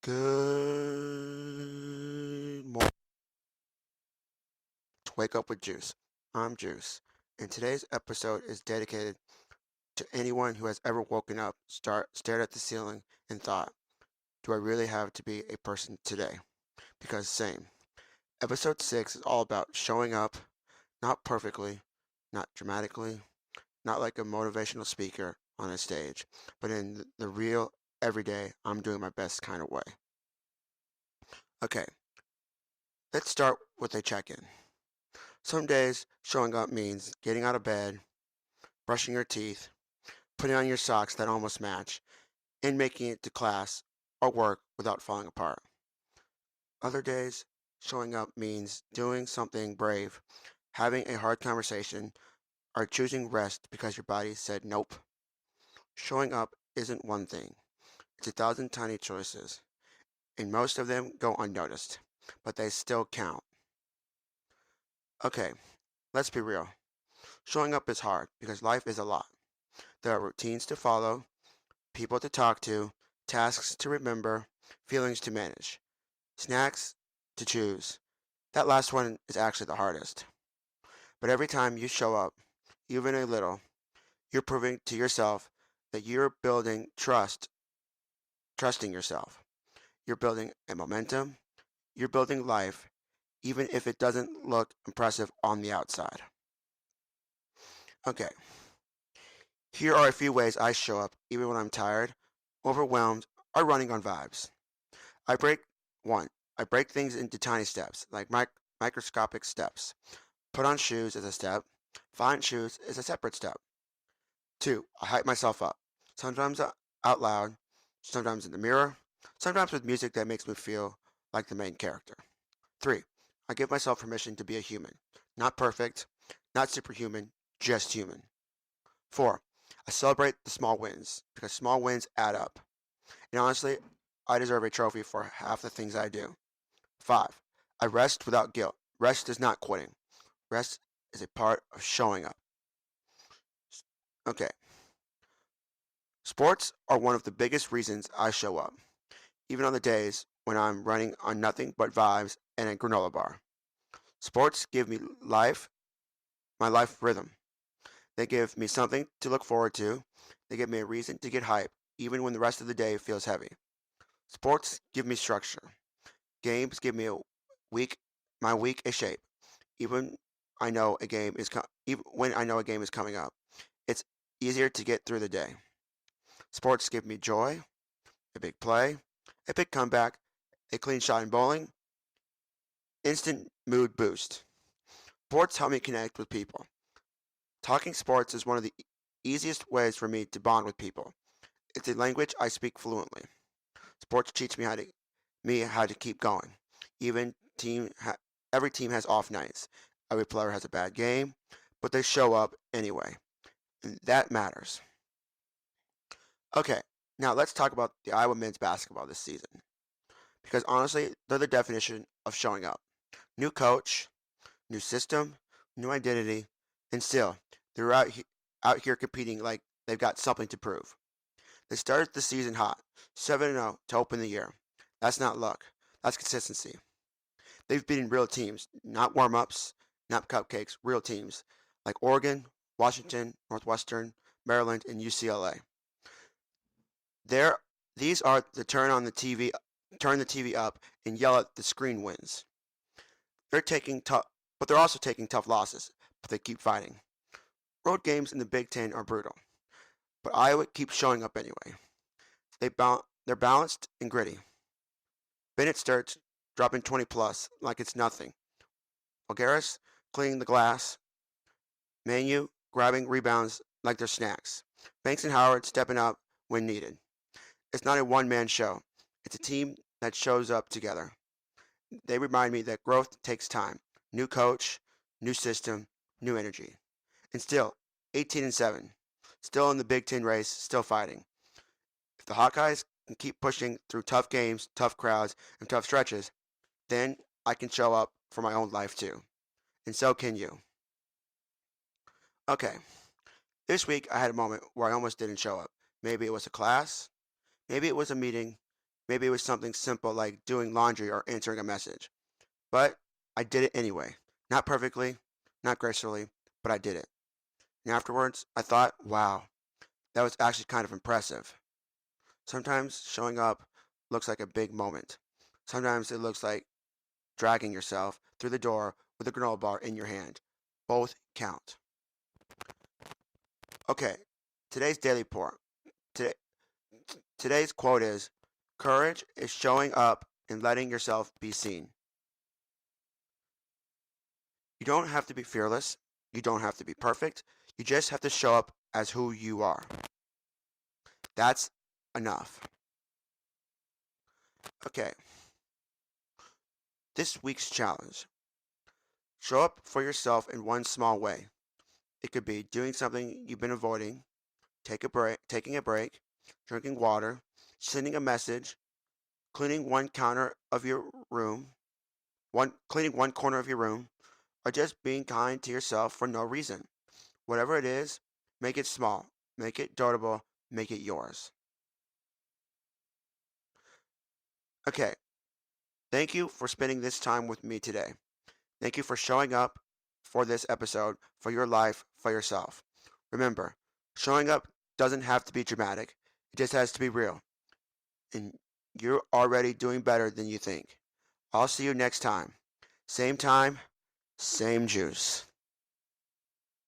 Good morning to Wake Up with Juice. I'm Juice, and today's episode is dedicated to anyone who has ever woken up, stared at the ceiling, and thought, do I really have to be a person today? Because same. Episode 6 is all about showing up, not perfectly, not dramatically, not like a motivational speaker on a stage, but in the real, everyday, I'm doing my best kind of way. Okay, let's start with a check in. Some days, showing up means getting out of bed, brushing your teeth, putting on your socks that almost match, and making it to class or work without falling apart. Other days, showing up means doing something brave, having a hard conversation, or choosing rest because your body said nope. Showing up isn't one thing, it's a thousand tiny choices, and most of them go unnoticed, but they still count. Okay, let's be real. Showing up is hard because life is a lot. There are routines to follow, people to talk to, tasks to remember, feelings to manage, snacks to choose. That last one is actually the hardest. But every time you show up, even a little, you're proving to yourself that you're building trusting yourself. You're building a momentum, you're building life, even if it doesn't look impressive on the outside. Okay, here are a few ways I show up even when I'm tired, overwhelmed, or running on vibes. I break one. I break things into tiny steps, like microscopic steps. Put on shoes is a step. Find shoes is a separate step. Two, I hype myself up. Sometimes out loud, sometimes in the mirror, sometimes with music that makes me feel like the main character. Three, I give myself permission to be a human. Not perfect, not superhuman, just human. Four, I celebrate the small wins because small wins add up. And honestly, I deserve a trophy for half the things I do. Five, I rest without guilt. Rest is not quitting. Rest is a part of showing up. Okay, sports are one of the biggest reasons I show up, even on the days when I'm running on nothing but vibes and a granola bar. Sports give me my life rhythm. They give me something to look forward to. They give me a reason to get hype, even when the rest of the day feels heavy. Sports give me structure. Games give me week, my week a shape. Even I know a game is even when I know a game is coming up, it's easier to get through the day. Sports give me joy, a big play, a big comeback, a clean shot in bowling, instant mood boost. Sports help me connect with people. Talking sports is one of the easiest ways for me to bond with people. It's a language I speak fluently. Sports teach me how to keep going. Even team ha, every team has off nights. Every player has a bad game, but they show up anyway. And that matters. Okay, now let's talk about the Iowa men's basketball this season. Because honestly, they're the definition of showing up. New coach, new system, new identity, and still, they're out here competing like they've got something to prove. They started the season hot, 7-0 to open the year. That's not luck, that's consistency. They've beaten real teams, not warm ups, not cupcakes, real teams like Oregon, Washington, Northwestern, Maryland, and UCLA. There, these are the turn the TV up and yell at the screen wins. They're taking tough, but they're also taking tough losses. But they keep fighting. Road games in the Big Ten are brutal, but Iowa keeps showing up anyway. They're balanced and gritty. Bennett starts dropping 20 plus like it's nothing. Algaris cleaning the glass. Manu grabbing rebounds like they're snacks. Banks and Howard stepping up when needed. It's not a one-man show. It's a team that shows up together. They remind me that growth takes time. New coach, new system, new energy. And still, 18-7. Still in the Big Ten race, still fighting. If the Hawkeyes can keep pushing through tough games, tough crowds, and tough stretches, then I can show up for my own life too. And so can you. Okay, this week I had a moment where I almost didn't show up. Maybe it was a class, maybe it was a meeting, Maybe it was something simple like doing laundry or answering a message. But I did it anyway. Not perfectly, not gracefully, but I did it. And afterwards, I thought, wow, that was actually kind of impressive. Sometimes showing up looks like a big moment. Sometimes it looks like dragging yourself through the door with a granola bar in your hand. Both count. Okay, today's daily pour. Today, today's quote is, courage is showing up and letting yourself be seen. You don't have to be fearless. You don't have to be perfect. You just have to show up as who you are. That's enough. Okay, this week's challenge. Show up for yourself in one small way. It could be doing something you've been avoiding, taking a break, drinking water, sending a message, cleaning one counter of your room, cleaning one corner of your room, or just being kind to yourself for no reason. Whatever it is, make it small, make it durable, make it yours. Okay, thank you for spending this time with me today. Thank you for showing up for this episode, for your life, for yourself. Remember, showing up doesn't have to be dramatic, it just has to be real. And you're already doing better than you think. I'll see you next time. Same time, same juice.